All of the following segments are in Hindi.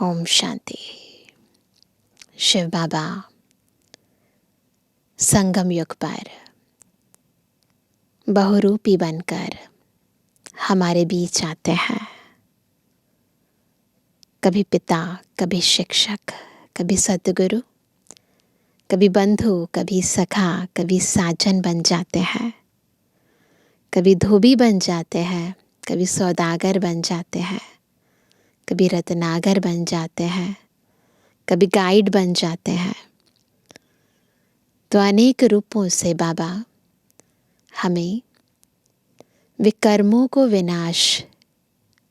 ओम शांति। शिव बाबा संगम युग पर बहुरूपी बनकर हमारे बीच आते हैं। कभी पिता, कभी शिक्षक, कभी सद्गुरु, कभी बंधु, कभी सखा, कभी साजन बन जाते हैं। कभी धोबी बन जाते हैं, कभी सौदागर बन जाते हैं, कभी रत्नागर बन जाते हैं, कभी गाइड बन जाते हैं। तो अनेक रूपों से बाबा हमें विकर्मों को विनाश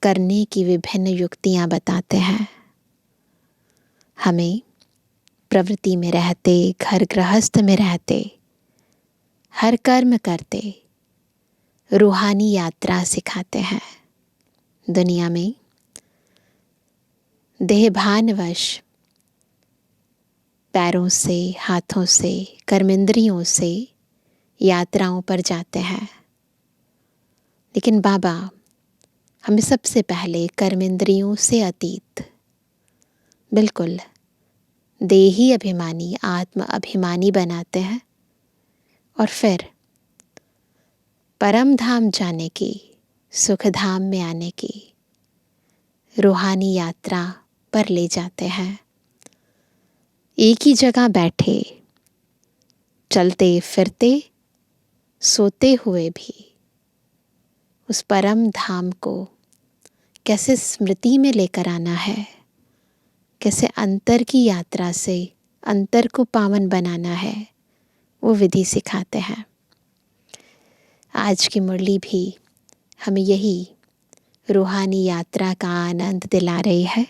करने की विभिन्न युक्तियां बताते हैं। हमें प्रवृत्ति में रहते, घर गृहस्थ में रहते, हर कर्म करते रूहानी यात्रा सिखाते हैं। दुनिया में देहभानवश पैरों से, हाथों से, कर्मेंद्रियों से यात्राओं पर जाते हैं। लेकिन बाबा हमें सबसे पहले कर्मेंद्रियों से अतीत, बिल्कुल देही अभिमानी, आत्म अभिमानी बनाते हैं और फिर परम धाम जाने की, सुख धाम में आने की रूहानी यात्रा पर ले जाते हैं। एक ही जगह बैठे, चलते फिरते, सोते हुए भी उस परम धाम को कैसे स्मृति में लेकर आना है, कैसे अंतर की यात्रा से अंतर को पावन बनाना है, वो विधि सिखाते हैं। आज की मुरली भी हमें यही रूहानी यात्रा का आनंद दिला रही है।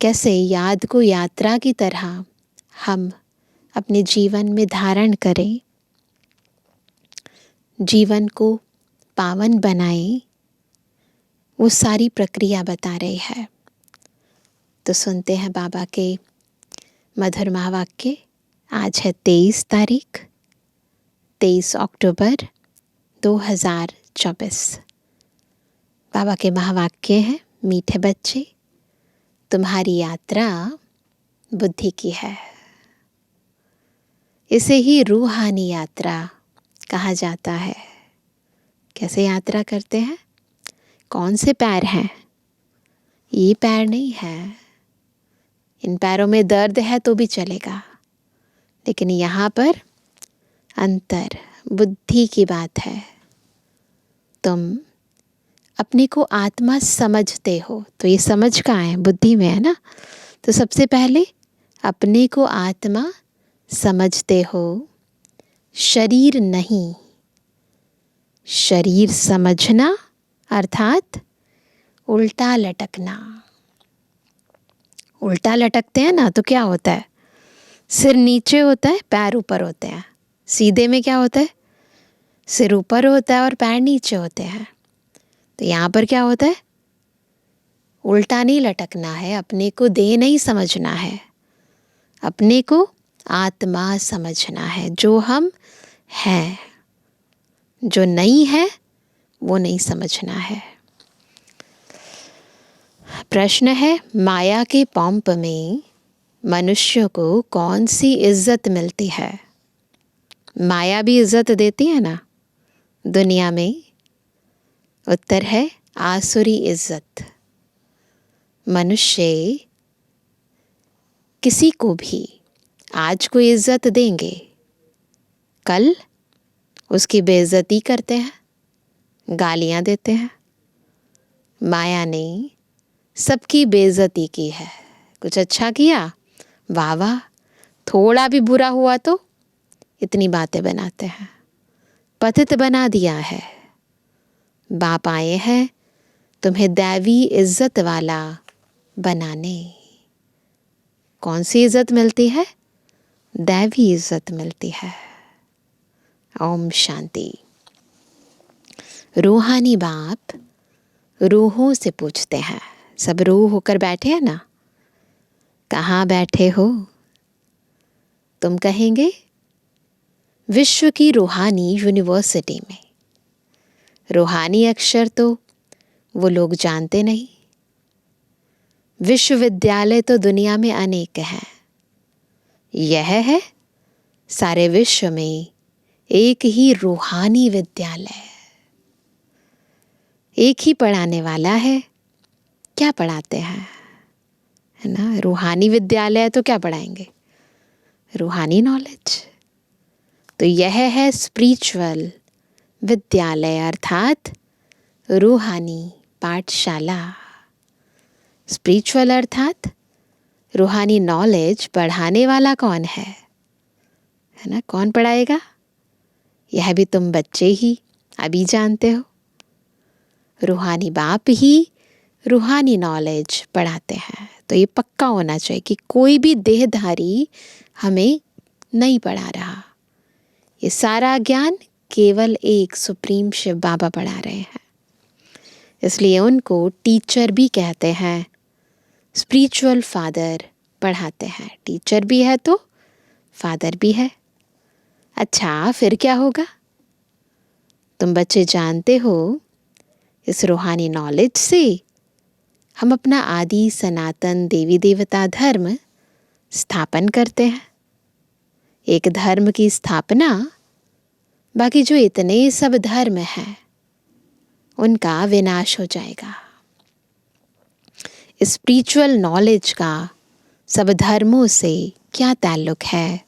कैसे याद को यात्रा की तरह हम अपने जीवन में धारण करें, जीवन को पावन बनाएं, वो सारी प्रक्रिया बता रही है। तो सुनते हैं बाबा के मधुर महावाक्य। आज है 23 तारीख, 23 अक्टूबर 2024। बाबा के महावाक्य हैं, मीठे बच्चे तुम्हारी यात्रा बुद्धि की है। इसे ही रूहानी यात्रा कहा जाता है। कैसे यात्रा करते हैं? कौन से पैर हैं? ये पैर नहीं है। इन पैरों में दर्द है तो भी चलेगा, लेकिन यहाँ पर अंतर बुद्धि की बात है। तुम अपने को आत्मा समझते हो, तो ये समझ कहाँ है? बुद्धि में है ना। तो सबसे पहले अपने को आत्मा समझते हो, शरीर नहीं। शरीर समझना अर्थात उल्टा लटकना। उल्टा लटकते हैं ना तो क्या होता है? सिर नीचे होता है, पैर ऊपर होते हैं। सीधे में क्या होता है? सिर ऊपर होता है और पैर नीचे होते हैं। तो यहाँ पर क्या होता है? उल्टा नहीं लटकना है, अपने को देह नहीं समझना है, अपने को आत्मा समझना है। जो हम हैं, जो नहीं है वो नहीं समझना है। प्रश्न है, माया के पंप में मनुष्य को कौन सी इज्जत मिलती है? माया भी इज्जत देती है ना दुनिया में? उत्तर है आसुरी इज्जत। मनुष्य किसी को भी आज को इज्जत देंगे, कल उसकी बेइज्जती करते हैं, गालियां देते हैं। माया ने सबकी बेइज्जती की है। कुछ अच्छा किया, वाह वाह, थोड़ा भी बुरा हुआ तो इतनी बातें बनाते हैं। पतित बना दिया है। बाप आए हैं तुम्हें दैवी इज्जत वाला बनाने। कौन सी इज्जत मिलती है? दैवी इज्जत मिलती है। ओम शांति। रूहानी बाप रूहों से पूछते हैं। सब रूह होकर बैठे हैं ना? कहाँ बैठे हो? तुम कहेंगे विश्व की रूहानी यूनिवर्सिटी में। रूहानी अक्षर तो वो लोग जानते नहीं। विश्वविद्यालय तो दुनिया में अनेक हैं, यह है सारे विश्व में एक ही रूहानी विद्यालय। एक ही पढ़ाने वाला है। क्या पढ़ाते हैं, है ना? रूहानी विद्यालय तो क्या पढ़ाएंगे? रूहानी नॉलेज। तो यह है स्पिरिचुअल विद्यालय अर्थात रूहानी पाठशाला। स्पिरिचुअल अर्थात रूहानी नॉलेज पढ़ाने वाला कौन है ना? कौन पढ़ाएगा? यह भी तुम बच्चे ही अभी जानते हो। रूहानी बाप ही रूहानी नॉलेज पढ़ाते हैं। तो ये पक्का होना चाहिए कि कोई भी देहधारी हमें नहीं पढ़ा रहा। ये सारा ज्ञान केवल एक सुप्रीम शिव बाबा पढ़ा रहे हैं। इसलिए उनको टीचर भी कहते हैं। स्पिरिचुअल फादर पढ़ाते हैं। टीचर भी है तो फादर भी है। अच्छा, फिर क्या होगा? तुम बच्चे जानते हो, इस रूहानी नॉलेज से हम अपना आदि सनातन देवी देवता धर्म स्थापन करते हैं। एक धर्म की स्थापना, बाकी जो इतने सब धर्म हैं उनका विनाश हो जाएगा। स्पिरिचुअल नॉलेज का सब धर्मों से क्या ताल्लुक है,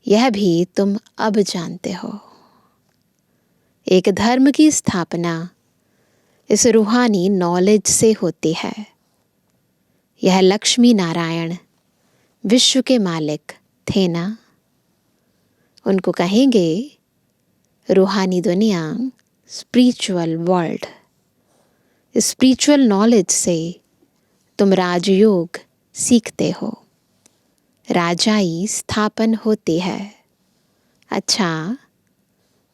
यह भी तुम अब जानते हो। एक धर्म की स्थापना इस रूहानी नॉलेज से होती है। यह लक्ष्मी नारायण विश्व के मालिक थे ना, उनको कहेंगे रूहानी दुनिया, स्पिरिचुअल वर्ल्ड। स्पिरिचुअल नॉलेज से तुम राजयोग सीखते हो, राजाई स्थापन होती है। अच्छा,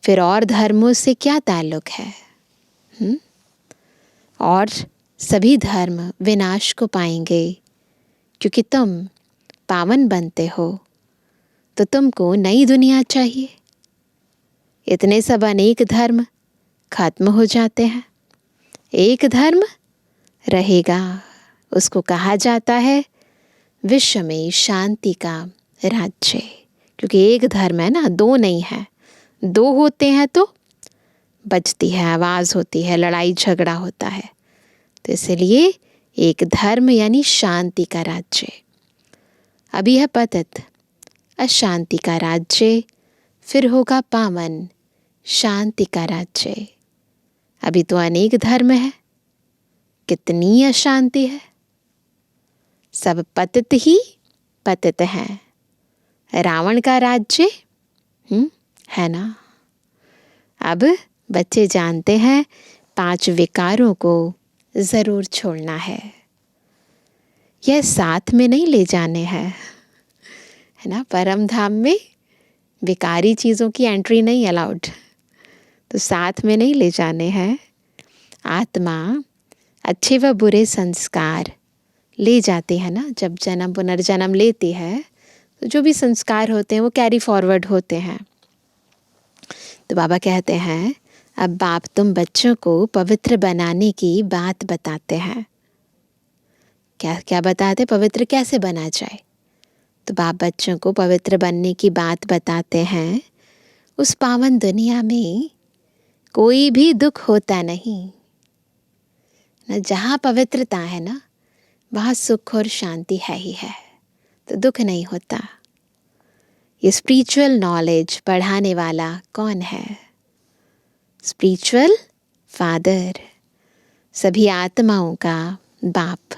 फिर और धर्मों से क्या ताल्लुक है? और सभी धर्म विनाश को पाएंगे, क्योंकि तुम पावन बनते हो तो तुमको नई दुनिया चाहिए। इतने सब अनेक धर्म खत्म हो जाते हैं, एक धर्म रहेगा। उसको कहा जाता है विश्व में शांति का राज्य। क्योंकि एक धर्म है ना, दो नहीं है। दो होते हैं तो बजती है, आवाज़ होती है, लड़ाई झगड़ा होता है। तो इसलिए एक धर्म यानी शांति का राज्य। अभी है पतित अशांति का राज्य, फिर होगा पावन शांति का राज्य। अभी तो अनेक धर्म है, कितनी अशांति है। सब पतित ही पतित हैं। रावण का राज्य है ना। अब बच्चे जानते हैं 5 विकारों को ज़रूर छोड़ना है। यह साथ में नहीं ले जाने हैं, है ना। परम धाम में विकारी चीज़ों की एंट्री नहीं अलाउड, तो साथ में नहीं ले जाने हैं। आत्मा अच्छे व बुरे संस्कार ले जाते हैं ना। जब जन्म पुनर्जन्म लेती है तो जो भी संस्कार होते हैं वो कैरी फॉरवर्ड होते हैं। तो बाबा कहते हैं, अब बाप तुम बच्चों को पवित्र बनाने की बात बताते हैं। क्या क्या बताते? पवित्र कैसे बना जाए। तो बाप बच्चों को पवित्र बनने की बात बताते हैं। उस पावन दुनिया में कोई भी दुख होता नहीं ना। जहाँ पवित्रता है ना, वहाँ सुख और शांति है ही है, तो दुख नहीं होता। ये स्पिरिचुअल नॉलेज पढ़ाने वाला कौन है? स्पिरिचुअल फादर, सभी आत्माओं का बाप।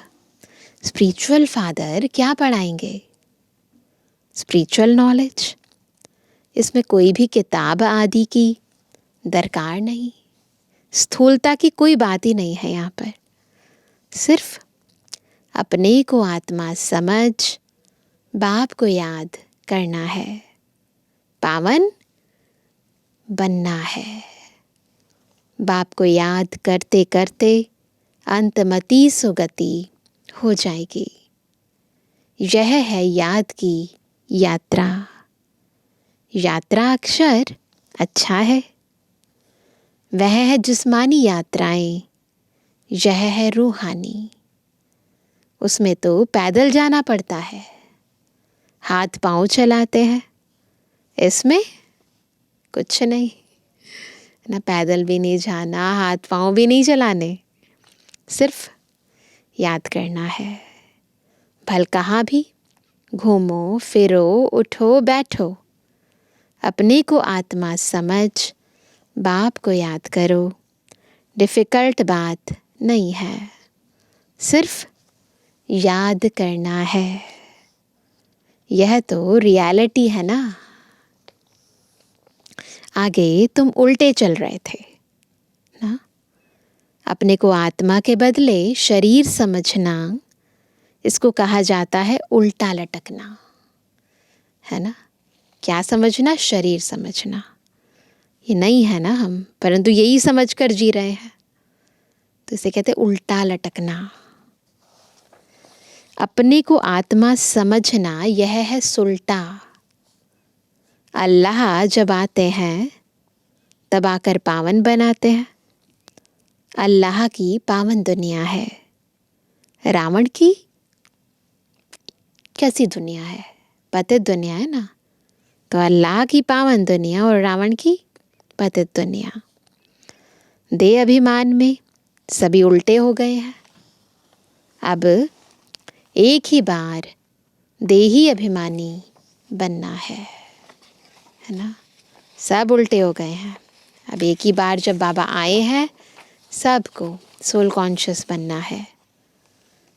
स्पिरिचुअल फादर क्या पढ़ाएंगे? Spiritual knowledge. इसमें कोई भी किताब आदि की दरकार नहीं, स्थूलता की कोई बात ही नहीं है। यहाँ पर सिर्फ अपने को आत्मा समझ बाप को याद करना है, पावन बनना है। बाप को याद करते करते अंतमति सुगति हो जाएगी। यह है याद की यात्रा। यात्रा अक्षर अच्छा है, वह है जिस्मानी यात्राएं, यह है रूहानी। उसमें तो पैदल जाना पड़ता है, हाथ पांव चलाते हैं। इसमें कुछ नहीं, ना पैदल भी नहीं जाना, हाथ पांव भी नहीं चलाने, सिर्फ याद करना है। भल कहाँ भी घूमो फिरो उठो बैठो, अपने को आत्मा समझ बाप को याद करो। डिफ़िकल्ट बात नहीं है, सिर्फ याद करना है। यह तो रियलिटी है ना। आगे तुम उल्टे चल रहे थे ना, अपने को आत्मा के बदले शरीर समझना, इसको कहा जाता है उल्टा लटकना, है ना। क्या समझना? शरीर समझना। ये नहीं है ना हम, परंतु यही समझकर जी रहे हैं, तो इसे कहते हैं उल्टा लटकना। अपने को आत्मा समझना यह है सुलटा। अल्लाह जब आते हैं तब आकर पावन बनाते हैं। अल्लाह की पावन दुनिया है, रावण की कैसी दुनिया है? पतित दुनिया है ना। तो अल्लाह की पावन दुनिया और रावण की पतित दुनिया। देह अभिमान में सभी उल्टे हो गए हैं। अब एक ही बार देही अभिमानी बनना है ना। सब उल्टे हो गए हैं। अब एक ही बार जब बाबा आए हैं, सबको सोल कॉन्शियस बनना है।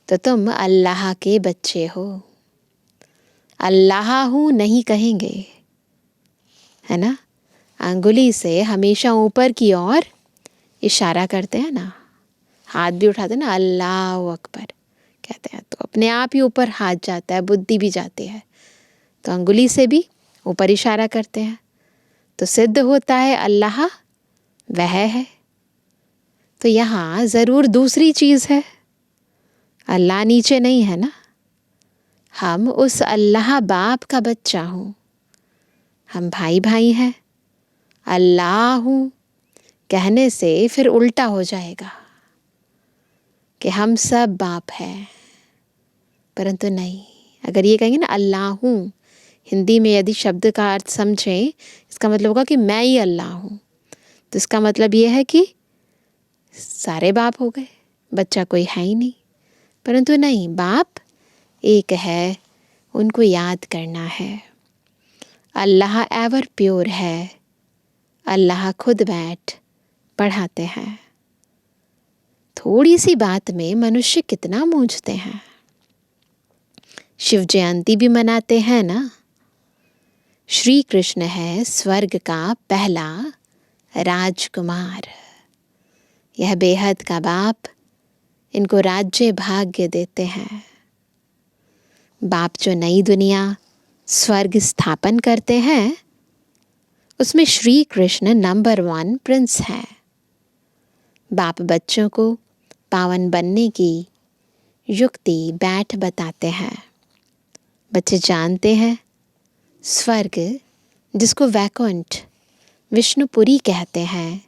तो तुम अल्लाह के बच्चे हो। अल्लाह हूँ नहीं कहेंगे, है ना। अंगुली से हमेशा ऊपर की ओर इशारा करते हैं ना, हाथ भी उठाते हैं ना, अल्लाह अकबर कहते हैं, तो अपने आप ही ऊपर हाथ जाता है, बुद्धि भी जाती है। तो अंगुली से भी ऊपर इशारा करते हैं, तो सिद्ध होता है अल्लाह वह है। तो यहाँ ज़रूर दूसरी चीज़ है, अल्लाह नीचे नहीं है ना। हम उस अल्लाह बाप का बच्चा हूँ, हम भाई भाई हैं। अल्लाह हूँ कहने से फिर उल्टा हो जाएगा कि हम सब बाप हैं, परंतु नहीं। अगर ये कहेंगे ना अल्लाह हूँ, हिंदी में यदि शब्द का अर्थ समझें, इसका मतलब होगा कि मैं ही अल्लाह हूँ। तो इसका मतलब ये है कि सारे बाप हो गए, बच्चा कोई है ही नहीं। परंतु नहीं, बाप एक है, उनको याद करना है। अल्लाह एवर प्योर है, अल्लाह खुद बैठ पढ़ाते हैं। थोड़ी सी बात में मनुष्य कितना मूंझते हैं। शिव जयंती भी मनाते हैं ना। श्री कृष्ण है स्वर्ग का पहला राजकुमार। यह बेहद का बाप इनको राज्य भाग्य देते हैं। बाप जो नई दुनिया स्वर्ग स्थापन करते हैं, उसमें श्री कृष्ण नंबर 1 प्रिंस हैं। बाप बच्चों को पावन बनने की युक्ति बैठ बताते हैं। बच्चे जानते हैं स्वर्ग, जिसको वैकुंठ विष्णुपुरी कहते हैं,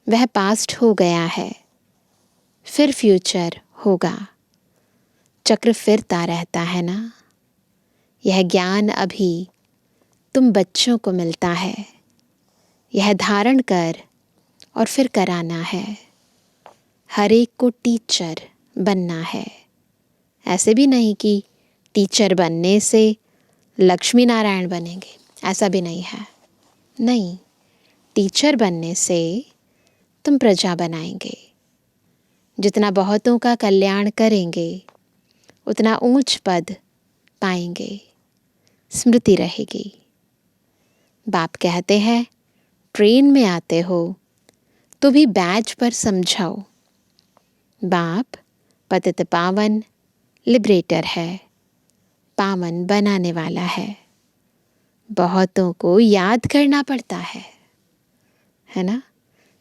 वह पास्ट हो गया है, फिर फ्यूचर होगा। चक्र फिरता रहता है ना। यह ज्ञान अभी तुम बच्चों को मिलता है, यह धारण कर और फिर कराना है। हर एक को टीचर बनना है। ऐसे भी नहीं कि टीचर बनने से लक्ष्मी नारायण बनेंगे, ऐसा भी नहीं है। नहीं, टीचर बनने से तुम प्रजा बनाएंगे। जितना बहुतों का कल्याण करेंगे, उतना ऊंच पद पाएंगे, स्मृति रहेगी। बाप कहते हैं ट्रेन में आते हो तो भी बैज पर समझाओ, बाप पतित पावन लिबरेटर है, पावन बनाने वाला है। बहुतों को याद करना पड़ता है ना।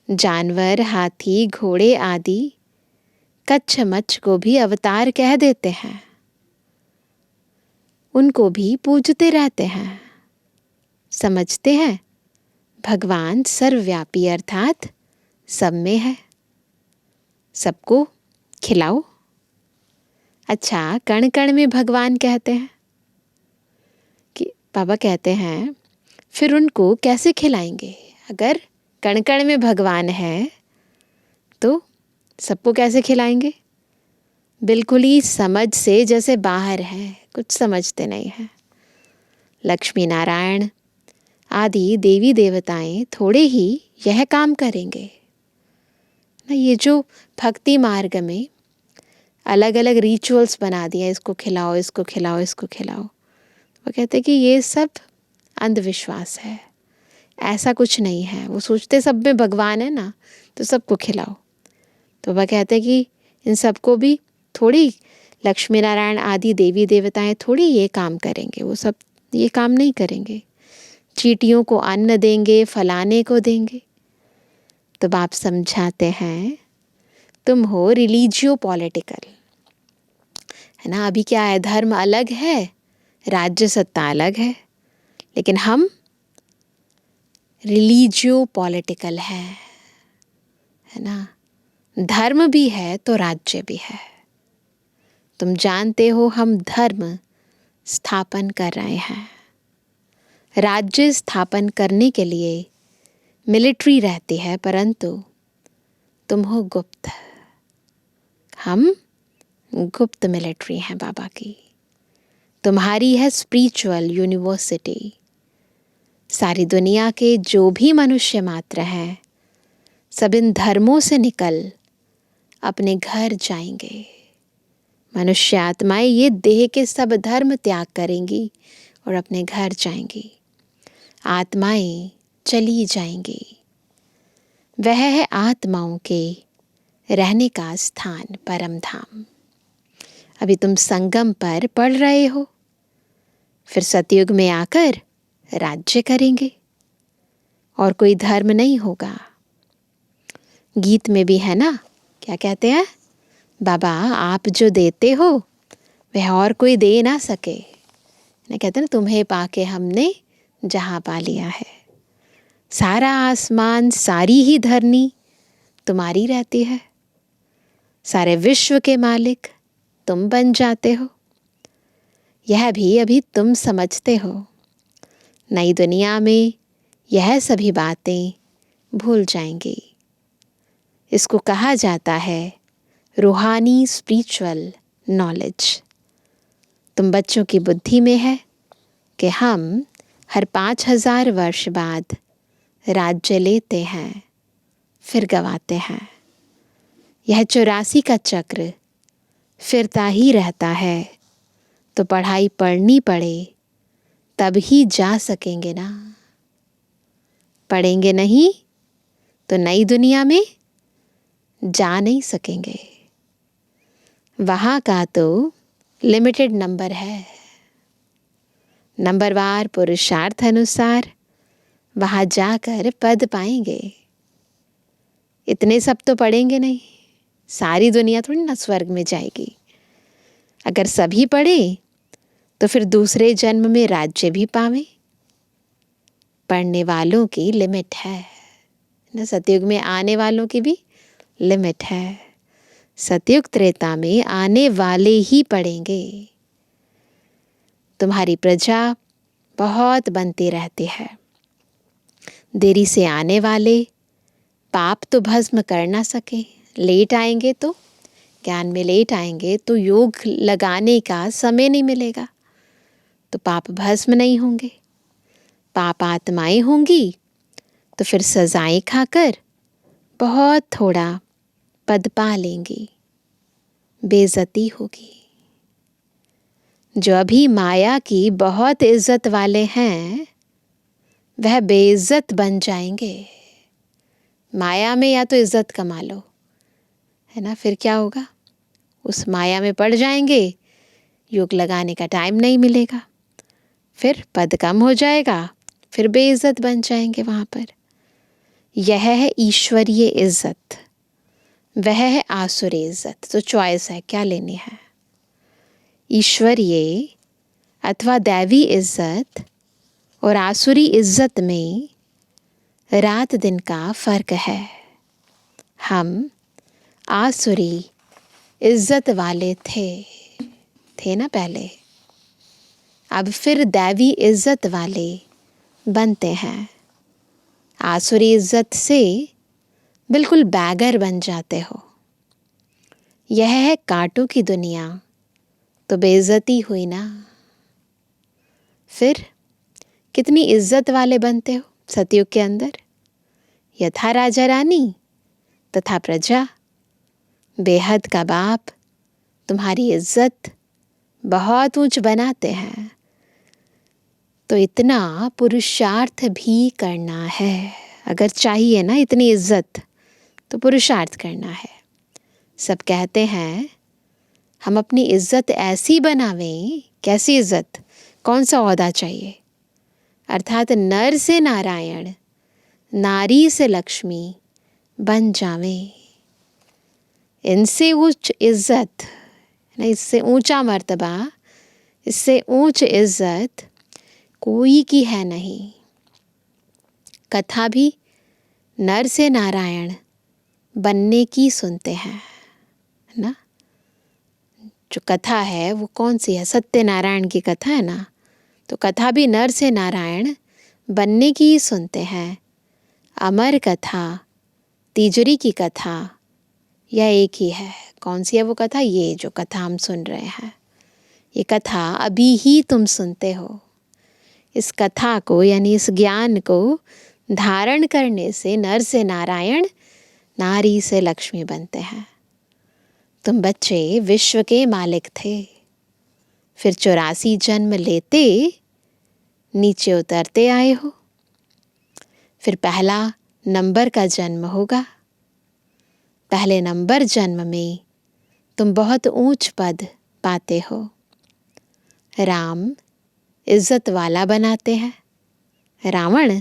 जानवर, हाथी, घोड़े आदि कच्छ मच्छ को भी अवतार कह देते हैं, उनको भी पूजते रहते हैं। समझते हैं भगवान सर्वव्यापी अर्थात सब में है। सबको खिलाओ। अच्छा, कण कण में भगवान कहते हैं कि बाबा कहते हैं फिर उनको कैसे खिलाएंगे? अगर कण कण में भगवान है तो सबको कैसे खिलाएंगे? बिल्कुल ही समझ से जैसे बाहर है, कुछ समझते नहीं हैं। लक्ष्मी नारायण आदि देवी देवताएं थोड़े ही यह काम करेंगे ना। ये जो भक्ति मार्ग में अलग अलग रिचुअल्स बना दिए, इसको खिलाओ, इसको खिलाओ, इसको खिलाओ, वो कहते कि ये सब अंधविश्वास है, ऐसा कुछ नहीं है। वो सोचते सब में भगवान है ना, तो सबको खिलाओ। तो वह कहते कि इन सबको भी थोड़ी लक्ष्मी नारायण आदि देवी देवताएं थोड़ी ये काम करेंगे, वो सब ये काम नहीं करेंगे। चींटियों को अन्न देंगे, फलाने को देंगे। तो बाप समझाते हैं तुम हो रिलीजियो पॉलिटिकल, है ना। अभी क्या है, धर्म अलग है, राज्य सत्ता अलग है, लेकिन हम रिलीजियो पॉलिटिकल है ना। धर्म भी है तो राज्य भी है। तुम जानते हो हम धर्म स्थापन कर रहे हैं। राज्य स्थापन करने के लिए मिलिट्री रहती है, परंतु तुम हो गुप्त, हम गुप्त मिलिट्री हैं बाबा की। तुम्हारी है स्पिरिचुअल यूनिवर्सिटी। सारी दुनिया के जो भी मनुष्य मात्र हैं, सब इन धर्मों से निकल अपने घर जाएंगे। मनुष्य आत्माएं ये देह के सब धर्म त्याग करेंगी और अपने घर जाएंगी। आत्माएं चली जाएंगी। वह है आत्माओं के रहने का स्थान, परम धाम। अभी तुम संगम पर पढ़ रहे हो, फिर सतयुग में आकर राज्य करेंगे और कोई धर्म नहीं होगा। गीत में भी है ना, क्या कहते हैं, बाबा आप जो देते हो वह और कोई दे ना सके ना। कहते ना, तुम्हें पाके हमने जहां पा लिया है। सारा आसमान, सारी ही धरनी तुम्हारी रहती है। सारे विश्व के मालिक तुम बन जाते हो। यह भी अभी तुम समझते हो। नई दुनिया में यह सभी बातें भूल जाएंगी। इसको कहा जाता है रूहानी स्पिरिचुअल नॉलेज। तुम बच्चों की बुद्धि में है कि हम हर 5000 वर्ष बाद राज्य लेते हैं, फिर गवाते हैं। यह 84 का चक्र फिरता ही रहता है। तो पढ़ाई पढ़नी पड़े तब ही जा सकेंगे ना। पढ़ेंगे नहीं तो नई दुनिया में जा नहीं सकेंगे। वहाँ का तो लिमिटेड नंबर है। नंबरवार पुरुषार्थ अनुसार वहाँ जाकर पद पाएंगे। इतने सब तो पढ़ेंगे नहीं। सारी दुनिया थोड़ी ना स्वर्ग में जाएगी। अगर सभी पढ़े तो फिर दूसरे जन्म में राज्य भी पावें। पढ़ने वालों की लिमिट है ना। सतयुग में आने वालों की भी लिमिट है। सतयुग त्रेता में आने वाले ही पढ़ेंगे। तुम्हारी प्रजा बहुत बनती रहती है। देरी से आने वाले पाप तो भस्म कर ना सके। लेट आएंगे तो ज्ञान में लेट आएंगे तो योग लगाने का समय नहीं मिलेगा, तो पाप भस्म नहीं होंगे। पाप आत्माएं होंगी तो फिर सजाएं खाकर बहुत थोड़ा पद पा लेंगी, बेइज्जती होगी। जो अभी माया की बहुत इज्जत वाले हैं वह बेइज्जत बन जाएंगे। माया में या तो इज्जत कमा लो, है ना, फिर क्या होगा, उस माया में पड़ जाएंगे, योग लगाने का टाइम नहीं मिलेगा, फिर पद कम हो जाएगा, फिर बेइज्जत बन जाएंगे वहाँ पर। यह है ईश्वरीय इज्जत, वह है आसुरी इज्जत। तो चॉइस है, क्या लेनी है। ईश्वरीय अथवा दैवी इज्जत और आसुरी इज्जत में रात दिन का फर्क है। हम आसुरी इज्जत वाले थे, थे ना पहले, अब फिर दैवी इज्जत वाले बनते हैं। आसुरी इज्जत से बिल्कुल बैगर बन जाते हो। यह है कांटों की दुनिया, तो बेइज्जती हुई ना। फिर कितनी इज्जत वाले बनते हो सतयुग के अंदर। यथा राजा रानी तथा प्रजा, बेहद का बाप तुम्हारी इज्जत बहुत ऊंच बनाते हैं। तो इतना पुरुषार्थ भी करना है। अगर चाहिए ना इतनी इज्जत, तो पुरुषार्थ करना है। सब कहते हैं हम अपनी इज्जत ऐसी बनावें। कैसी इज्जत? कौन सा ओहदा चाहिए? अर्थात नर से नारायण, नारी से लक्ष्मी बन जावें। इनसे उच्च इज्जत, इससे ऊंचा मर्तबा, इससे ऊंच इज्जत कोई की है नहीं। कथा भी नर से नारायण बनने की सुनते हैं ना। जो कथा है वो कौन सी है? सत्यनारायण की कथा है ना। तो कथा भी नर से नारायण बनने की ही सुनते हैं। अमर कथा, तीजरी की कथा, यह एक ही है। कौन सी है वो कथा? ये जो कथा हम सुन रहे हैं, ये कथा अभी ही तुम सुनते हो। इस कथा को यानी इस ज्ञान को धारण करने से नर से नारायण, नारी से लक्ष्मी बनते हैं। तुम बच्चे विश्व के मालिक थे, फिर 84 जन्म लेते नीचे उतरते आए हो। फिर पहला नंबर का जन्म होगा। पहले नंबर जन्म में तुम बहुत ऊंच पद पाते हो। राम इज्जत वाला बनाते हैं, रावण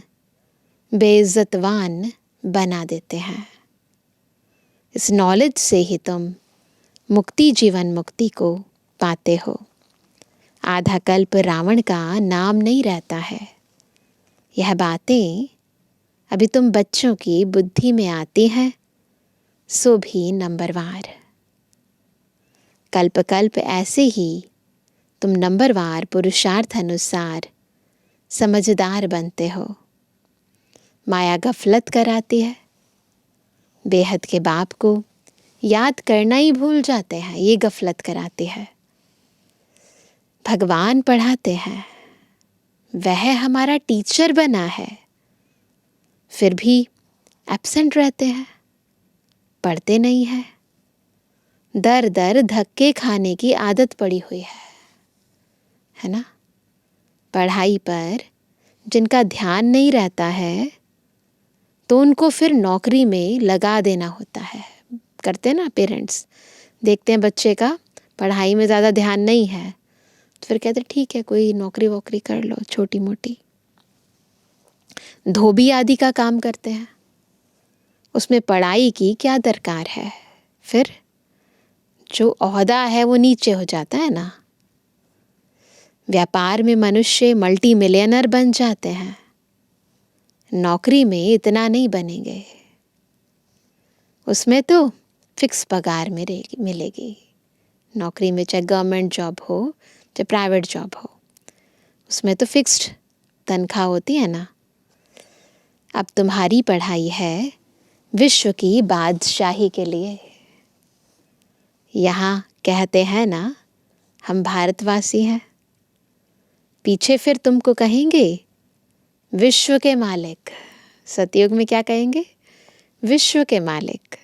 बेइज्जतवान बना देते हैं। इस नॉलेज से ही तुम मुक्ति, जीवन मुक्ति को पाते हो। आधा कल्प रावण का नाम नहीं रहता है। यह बातें अभी तुम बच्चों की बुद्धि में आती हैं, सो भी नंबरवार। कल्प कल्प ऐसे ही तुम नंबरवार पुरुषार्थ अनुसार समझदार बनते हो। माया गफलत कराती है। बेहद के बाप को याद करना ही भूल जाते हैं, ये गफलत कराती है। भगवान पढ़ाते हैं, वह हमारा टीचर बना है, फिर भी एब्सेंट रहते हैं, पढ़ते नहीं है। दर दर धक्के खाने की आदत पड़ी हुई है ना। पढ़ाई पर जिनका ध्यान नहीं रहता है, तो उनको फिर नौकरी में लगा देना होता है। करते ना पेरेंट्स, देखते हैं बच्चे का पढ़ाई में ज़्यादा ध्यान नहीं है, तो फिर कहते ठीक है कोई नौकरी वोकरी कर लो छोटी मोटी। धोबी आदि का काम करते हैं, उसमें पढ़ाई की क्या दरकार है। फिर जो ओहदा है वो नीचे हो जाता है ना। व्यापार में मनुष्य मल्टी मिलियनर बन जाते हैं, नौकरी में इतना नहीं बनेंगे। उसमें तो फिक्स पगार मिलेगी। नौकरी में चाहे गवर्नमेंट जॉब हो चाहे प्राइवेट जॉब हो, उसमें तो फिक्स्ड तनख्वाह होती है ना। अब तुम्हारी पढ़ाई है विश्व की बादशाही के लिए। यहाँ कहते हैं ना हम भारतवासी हैं, पीछे फिर तुमको कहेंगे विश्व के मालिक। सतयुग में क्या कहेंगे? विश्व के मालिक।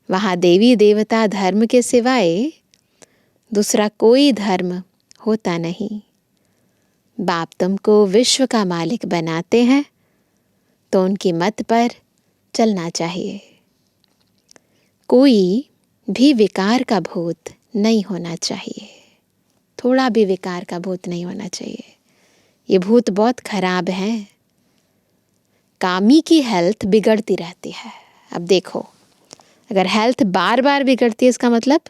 वहाँ देवी देवता धर्म के सिवाय दूसरा कोई धर्म होता नहीं। बाप तुमको विश्व का मालिक बनाते हैं, तो उनकी मत पर चलना चाहिए। कोई भी विकार का भूत नहीं होना चाहिए, थोड़ा भी विकार का भूत नहीं होना चाहिए। ये भूत बहुत खराब है। कामी की हेल्थ बिगड़ती रहती है। अब देखो, अगर हेल्थ बार बार बिगड़ती है, इसका मतलब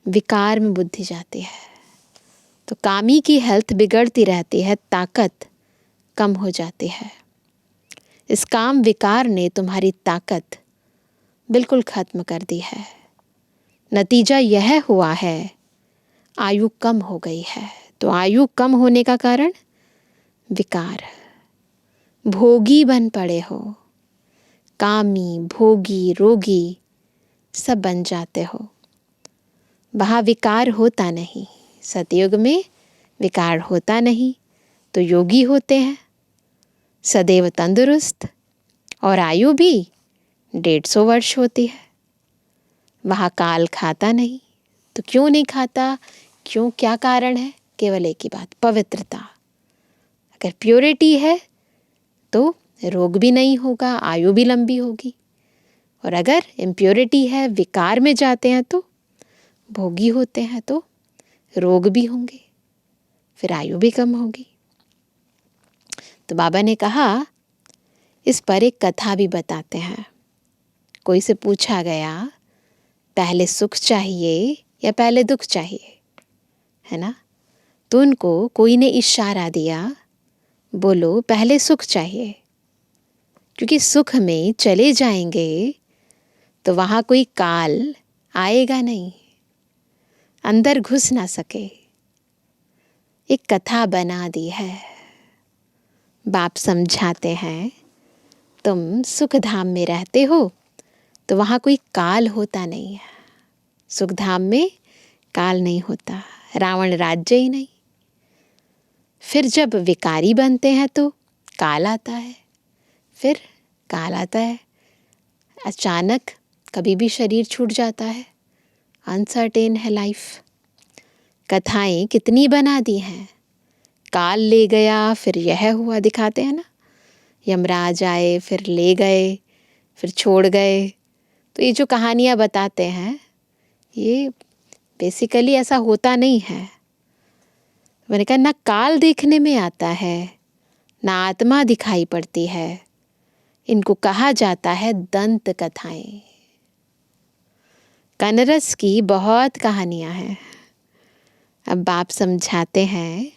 विकार में बुद्धि जाती है। तो कामी की हेल्थ बिगड़ती रहती है, ताकत कम हो जाती है। इस काम विकार ने तुम्हारी ताकत बिल्कुल खत्म कर दी है। नतीजा यह हुआ है आयु कम हो गई है। तो आयु कम होने का कारण विकार, भोगी बन पड़े हो, कामी, भोगी, रोगी सब बन जाते हो। वहाँ विकार होता नहीं, सतयुग में विकार होता नहीं, तो योगी होते हैं, सदैव तंदुरुस्त, और आयु भी 150 वर्ष होती है। वहाँ काल खाता नहीं। तो क्यों नहीं खाता, क्यों, क्या कारण है? केवल एक ही बात, पवित्रता। अगर प्योरिटी है तो रोग भी नहीं होगा, आयु भी लंबी होगी। और अगर इम्प्योरिटी है, विकार में जाते हैं, तो भोगी होते हैं, तो रोग भी होंगे, फिर आयु भी कम होगी। तो बाबा ने कहा इस पर एक कथा भी बताते हैं। कोई से पूछा गया पहले सुख चाहिए या पहले दुख चाहिए, है ना? तो उनको कोई ने इशारा दिया, बोलो पहले सुख चाहिए, क्योंकि सुख में चले जाएंगे तो वहाँ कोई काल आएगा नहीं, अंदर घुस ना सके। एक कथा बना दी है। बाप समझाते हैं तुम सुख धाम में रहते हो तो वहाँ कोई काल होता नहीं है। सुख धाम में काल नहीं होता, रावण राज्य ही नहीं। फिर जब विकारी बनते हैं तो काल आता है, फिर काल आता है। अचानक कभी भी शरीर छूट जाता है, अनसर्टेन है लाइफ। कथाएं कितनी बना दी हैं, काल ले गया फिर यह हुआ, दिखाते हैं ना, यमराज आए फिर ले गए फिर छोड़ गए। तो ये जो कहानियाँ बताते हैं ये बेसिकली ऐसा होता नहीं है। मैंने कहा ना काल देखने में आता है, ना आत्मा दिखाई पड़ती है। इनको कहा जाता है दंत कथाएं। कनरस की बहुत कहानियां हैं। अब बाप समझाते हैं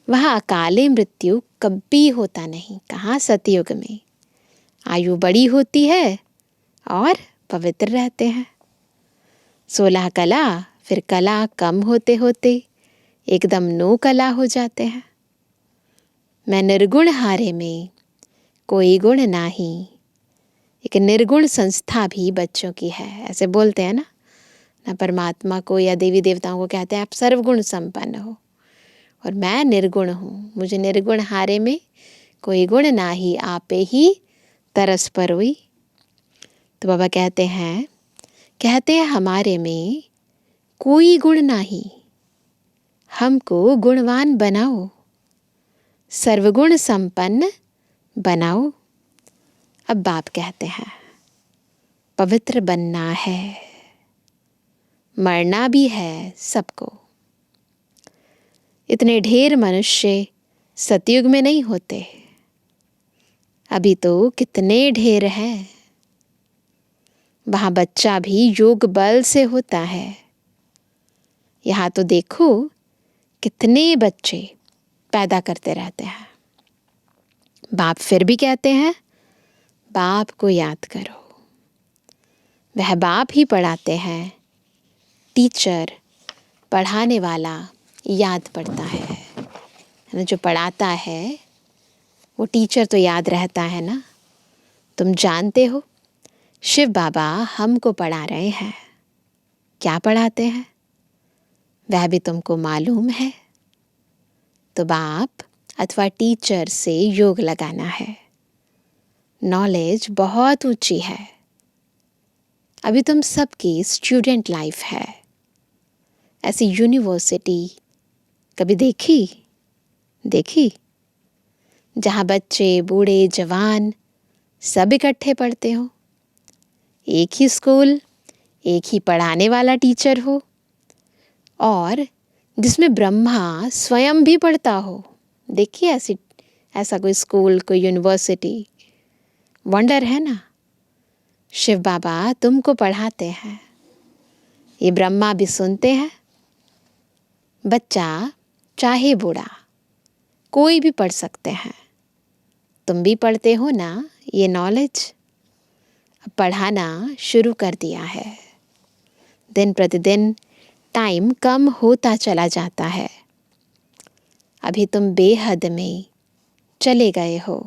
वहाँ अकाले मृत्यु कभी होता नहीं। कहाँ? सतयुग में आयु बड़ी होती है और पवित्र रहते हैं। 16 कला, फिर कला कम होते होते एकदम 9 कला हो जाते हैं। मैं निर्गुण हारे में कोई गुण नाही, एक निर्गुण संस्था भी बच्चों की है, ऐसे बोलते हैं ना परमात्मा को या देवी देवताओं को कहते हैं आप सर्वगुण संपन्न हो, और मैं निर्गुण हूँ, मुझे निर्गुण हारे में कोई गुण नाही, आपे ही तरस परोई। तो बाबा कहते हैं हमारे में कोई गुण नहीं, हमको गुणवान बनाओ, सर्वगुण संपन्न बनाओ। अब बाप कहते हैं पवित्र बनना है, मरना भी है सबको। इतने ढेर मनुष्य सतयुग में नहीं होते, अभी तो कितने ढेर हैं। वहाँ बच्चा भी योग बल से होता है। यहाँ तो देखो कितने बच्चे पैदा करते रहते हैं। बाप फिर भी कहते हैं बाप को याद करो। वह बाप ही पढ़ाते हैं, टीचर, पढ़ाने वाला याद पड़ता है। जो पढ़ाता है वो टीचर तो याद रहता है ना। तुम जानते हो शिव बाबा हमको पढ़ा रहे हैं, क्या पढ़ाते हैं वह भी तुमको मालूम है। तो बाप अथवा टीचर से योग लगाना है। नॉलेज बहुत ऊंची है। अभी तुम सबकी स्टूडेंट लाइफ है। ऐसी यूनिवर्सिटी कभी देखी जहाँ बच्चे, बूढ़े, जवान सब इकट्ठे पढ़ते हो, एक ही स्कूल, एक ही पढ़ाने वाला टीचर हो, और जिसमें ब्रह्मा स्वयं भी पढ़ता हो। देखिए ऐसा कोई स्कूल, कोई यूनिवर्सिटी, वंडर है ना। शिव बाबा तुमको पढ़ाते हैं, ये ब्रह्मा भी सुनते हैं। बच्चा चाहे बूढ़ा कोई भी पढ़ सकते हैं। तुम भी पढ़ते हो ना ये नॉलेज। अब पढ़ाना शुरू कर दिया है। दिन प्रतिदिन टाइम कम होता चला जाता है। अभी तुम बेहद में चले गए हो।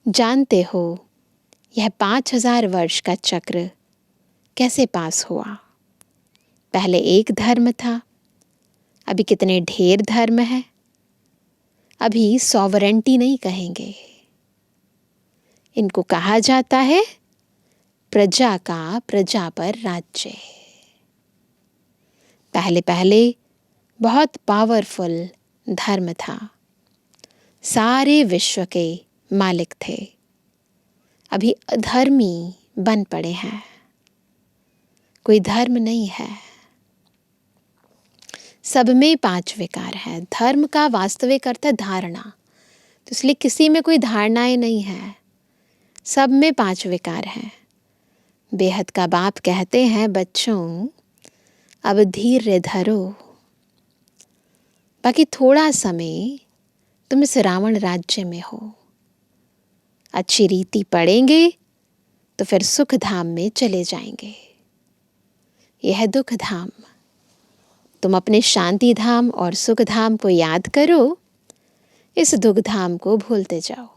जानते हो यह 5000 वर्ष का चक्र कैसे पास हुआ? पहले एक धर्म था, अभी कितने ढेर धर्म है। अभी सॉवरेंटी नहीं कहेंगे, इनको कहा जाता है प्रजा का प्रजा पर राज्य। पहले पहले बहुत पावरफुल धर्म था, सारे विश्व के मालिक थे। अभी अधर्मी बन पड़े हैं, कोई धर्म नहीं है। सब में 5 विकार है। धर्म का वास्तविक अर्थ है धारणा, तो इसलिए किसी में कोई धारणाएं नहीं है, सब में 5 विकार हैं। बेहद का बाप कहते हैं बच्चों अब धीर्य धरो, बाकी थोड़ा समय तुम इस रावण राज्य में हो। अच्छी रीति पढ़ेंगे तो फिर सुख धाम में चले जाएंगे। यह है दुख धाम। तुम अपने शांति धाम और सुख धाम को याद करो, इस दुख धाम को भूलते जाओ।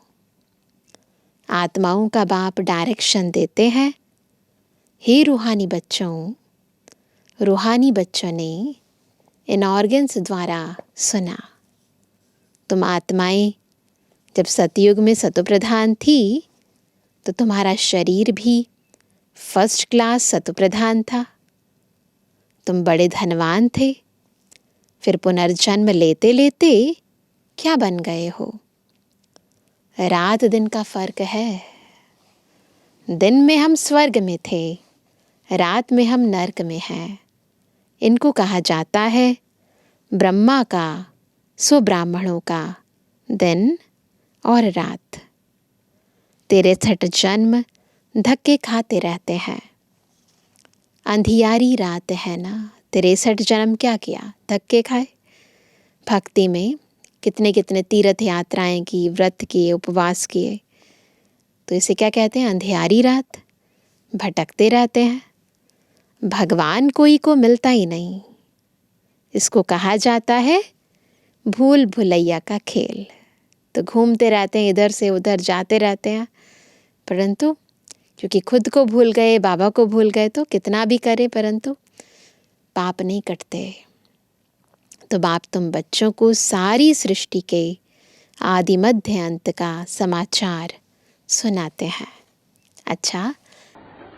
आत्माओं का बाप डायरेक्शन देते हैं, हे रूहानी बच्चों। रूहानी बच्चों ने इन ऑर्गन्स द्वारा सुना। तुम आत्माएं जब सतयुग में सतोप्रधान थी तो तुम्हारा शरीर भी फर्स्ट क्लास सतोप्रधान था। तुम बड़े धनवान थे, फिर पुनर्जन्म लेते लेते क्या बन गए हो? रात दिन का फर्क है। दिन में हम स्वर्ग में थे, रात में हम नरक में हैं। इनको कहा जाता है ब्रह्मा का, ब्राह्मणों का दिन और रात। 63 जन्म धक्के खाते रहते हैं। अंधियारी रात है ना, 63 जन्म क्या किया? धक्के खाए। भक्ति में कितने कितने तीर्थ यात्राएं की, व्रत किए, उपवास किए, तो इसे क्या कहते हैं? अंधियारी रात। भटकते रहते हैं, भगवान कोई को मिलता ही नहीं। इसको कहा जाता है भूल भुलैया का खेल। तो घूमते रहते हैं, इधर से उधर जाते रहते हैं, परंतु क्योंकि खुद को भूल गए, बाबा को भूल गए, तो कितना भी करे परंतु पाप नहीं कटते। तो बाप तुम बच्चों को सारी सृष्टि के आदि मध्य अंत का समाचार सुनाते हैं। अच्छा,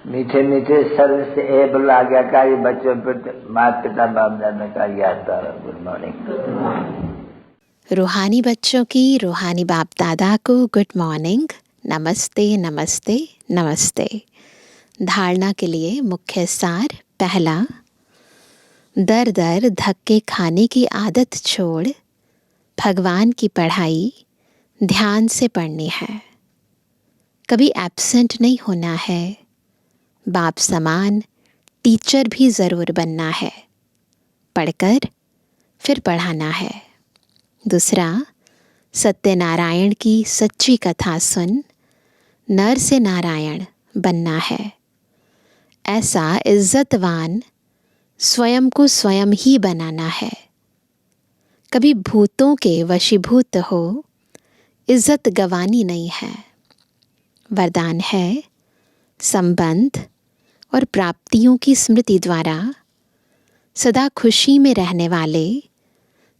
मीठे मीठे सर्व से एबल आज्ञाकारी बच्चों पर माता पिता बाप दादा का याद तारा। Good morning. रूहानी बच्चों की रूहानी बाप दादा को गुड मॉर्निंग। नमस्ते नमस्ते नमस्ते। धारणा के लिए मुख्य सार। पहला, दर दर धक्के खाने की आदत छोड़ भगवान की पढ़ाई ध्यान से पढ़नी है। कभी एब्सेंट नहीं होना है। बाप समान टीचर भी ज़रूर बनना है। पढ़कर फिर पढ़ाना है। दूसरा, सत्यनारायण की सच्ची कथा सुन नर से नारायण बनना है। ऐसा इज्जतवान स्वयं को स्वयं ही बनाना है। कभी भूतों के वशीभूत हो, इज्जत गंवानी नहीं है। वरदान है संबंध और प्राप्तियों की स्मृति द्वारा सदा खुशी में रहने वाले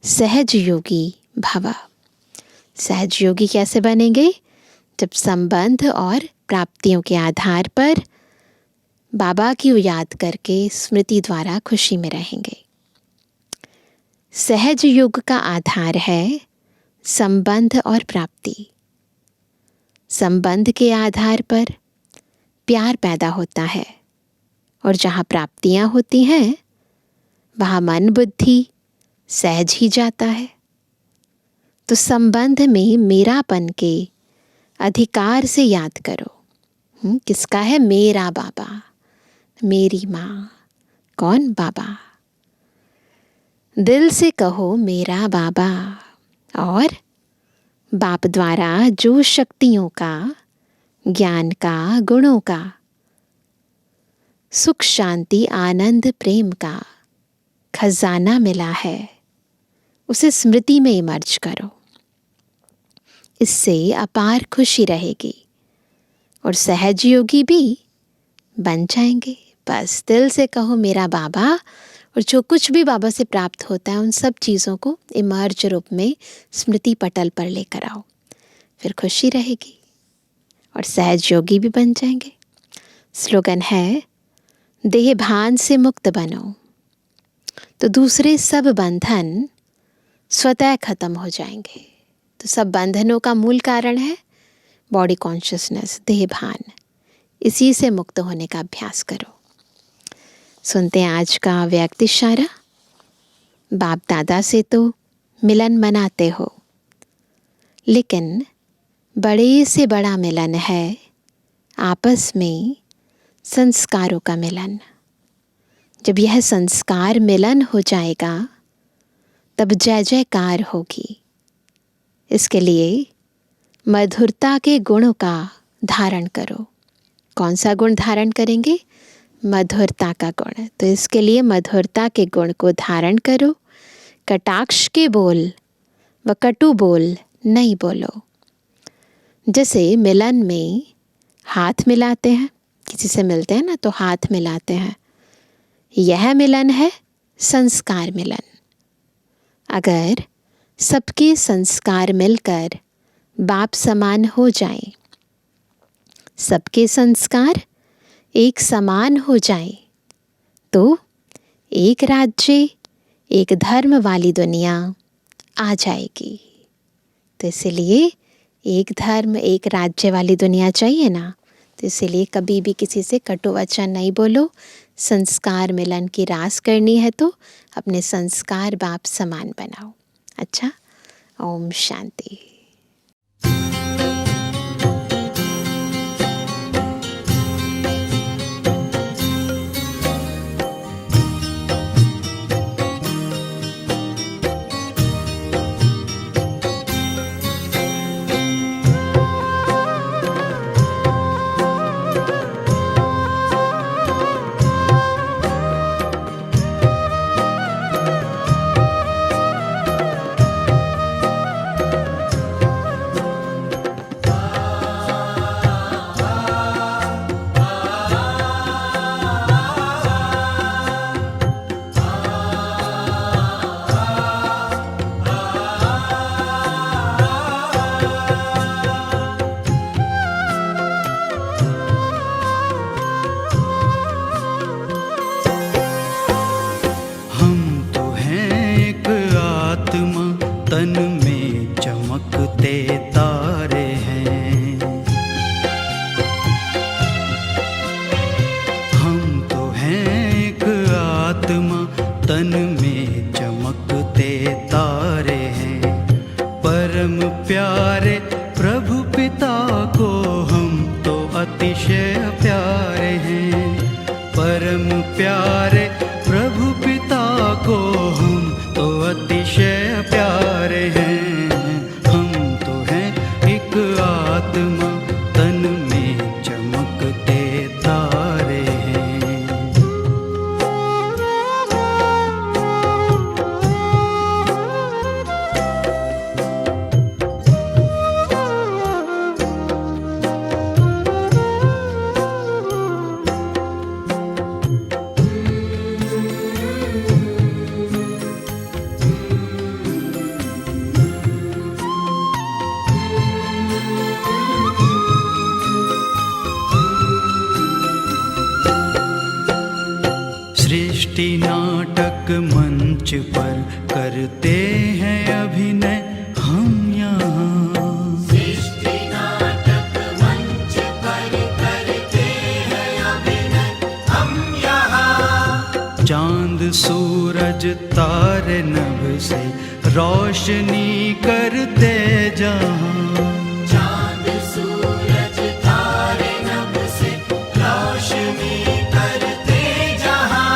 सहज योगी भव। सहज योगी कैसे बनेंगे? जब संबंध और प्राप्तियों के आधार पर बाबा की याद करके स्मृति द्वारा खुशी में रहेंगे। सहज योग का आधार है संबंध और प्राप्ति। संबंध के आधार पर प्यार पैदा होता है, और जहाँ प्राप्तियाँ होती हैं वहाँ मन बुद्धि सहज ही जाता है। तो संबंध में मेरापन के अधिकार से याद करो। किसका है? मेरा बाबा, मेरी माँ। कौन? बाबा। दिल से कहो मेरा बाबा, और बाप द्वारा जो शक्तियों का, ज्ञान का, गुणों का सुख शांति आनंद प्रेम का खजाना मिला है, उसे स्मृति में इमर्ज करो। इससे अपार खुशी रहेगी और सहज योगी भी बन जाएंगे। बस दिल से कहो मेरा बाबा, और जो कुछ भी बाबा से प्राप्त होता है उन सब चीज़ों को इमर्ज रूप में स्मृति पटल पर लेकर आओ, फिर खुशी रहेगी और सहज योगी भी बन जाएंगे। स्लोगन है, देह भान से मुक्त बनो तो दूसरे सब बंधन स्वतः खत्म हो जाएंगे। तो सब बंधनों का मूल कारण है बॉडी कॉन्शियसनेस, देह भान। इसी से मुक्त होने का अभ्यास करो। सुनते हैं आज का व्यक्ति इशारा। बाप दादा से तो मिलन मनाते हो, लेकिन बड़े से बड़ा मिलन है आपस में संस्कारों का मिलन। जब यह संस्कार मिलन हो जाएगा तब जय जयकार होगी। इसके लिए मधुरता के गुणों का धारण करो। कौन सा गुण धारण करेंगे? मधुरता का गुण। तो इसके लिए मधुरता के गुण को धारण करो। कटाक्ष के बोल व कटु बोल नहीं बोलो। जैसे मिलन में हाथ मिलाते हैं, किसी से मिलते हैं ना तो हाथ मिलाते हैं, यह मिलन है संस्कार मिलन। अगर सबके संस्कार मिलकर बाप समान हो जाएं, सबके संस्कार एक समान हो जाएं, तो एक राज्य एक धर्म वाली दुनिया आ जाएगी। तो इसलिए एक धर्म एक राज्य वाली दुनिया चाहिए ना, तो इसलिए कभी भी किसी से कटु वचन नहीं बोलो। संस्कार मिलन की रास करनी है तो अपने संस्कार बाप समान बनाओ। अच्छा, ओम शांति। सृष्टि नाटक मंच पर करते हैं अभिनय हम यहाँ। सृष्टि नाटक मंच पर करते हैं अभिनय हम यहाँ। चांद सूरज तारे नभ से रोशनी करते जहाँ। चांद सूरज तारे नभ से रोशनी करते जहाँ।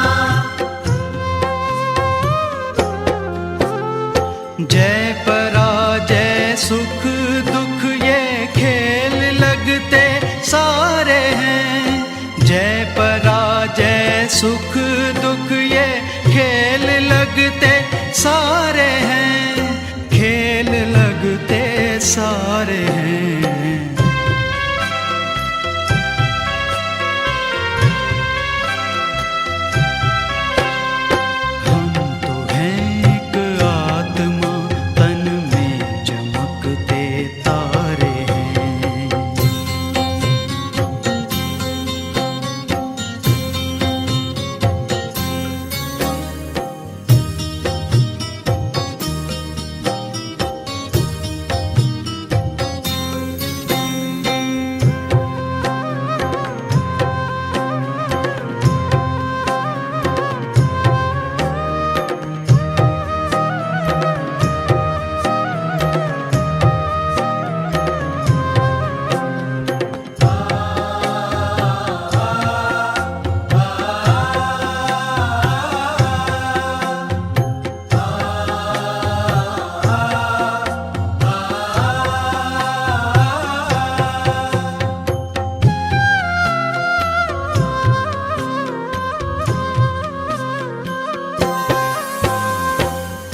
जय पराजय सुख दुख ये खेल लगते सारे हैं। जय पराजय पराजय सुख दुख ये खेल लगते सारे हैं, खेल लगते सारे हैं। हम तो हैं एक आत्मा, तन में चमकते तारे हैं।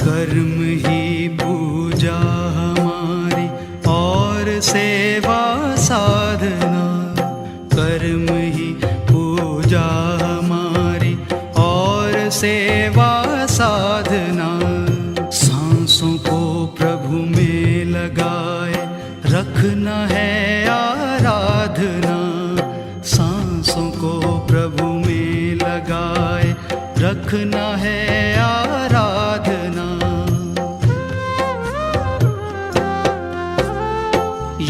कर्म ही पूजा हमारी और सेवा साधना, कर्म ही पूजा हमारी और सेवा साधना। सांसों को प्रभु में लगाए रखना है आराधना, सांसों को प्रभु में लगाए रखना है आराधना।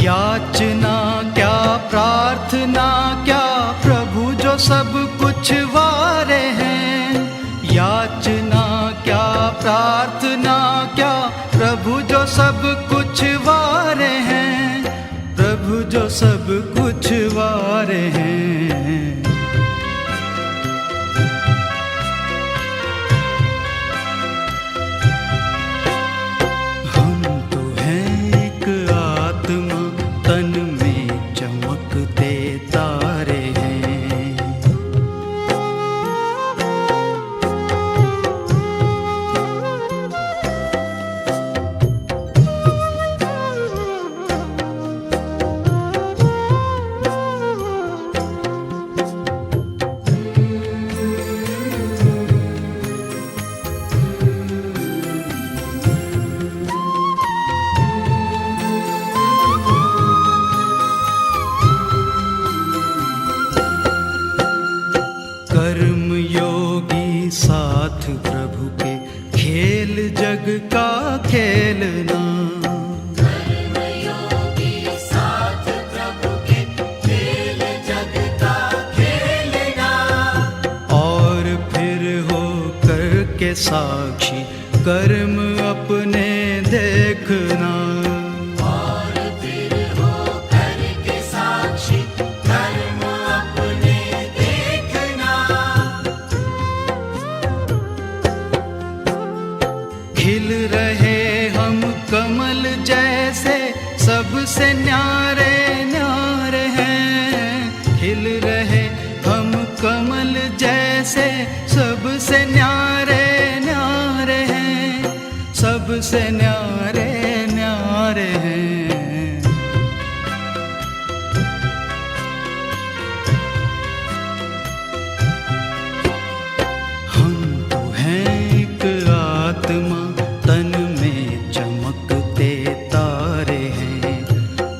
याचना क्या प्रार्थना क्या, प्रभु जो सब कुछ वारे हैं। याचना क्या प्रार्थना क्या, प्रभु जो सब कुछ वारे हैं, प्रभु जो सब कुछ वारे हैं। हम तो हैं एक आत्मा, तन में चमकते तारे हैं। कर्म योगी साथ प्रभु के, खेल जग का खेलना। कर्मयोगी साथ प्रभु के, खेल जग का खेलना। और फिर हो कर के साक्षी कर्म अपने देखना। और फिर हो करके साक्षी कर्म अपने देखना। खिल रहे हम कमल जैसे, सबसे न्यारे न्यारे हैं। खिल रहे हम कमल जैसे, सबसे न्यारे न्यारे हैं, सबसे न्यारे न्यारे हैं। हम तो हैं एक आत्मा, तन में चमकते तारे हैं।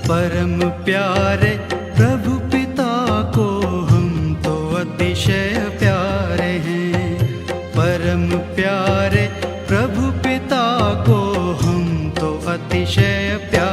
परम प्यारे प्रभु पिता को हम तो अतिशय प्यारे हैं। परम प्यारे प्रभु पिता को हम तो अतिशय प्यारे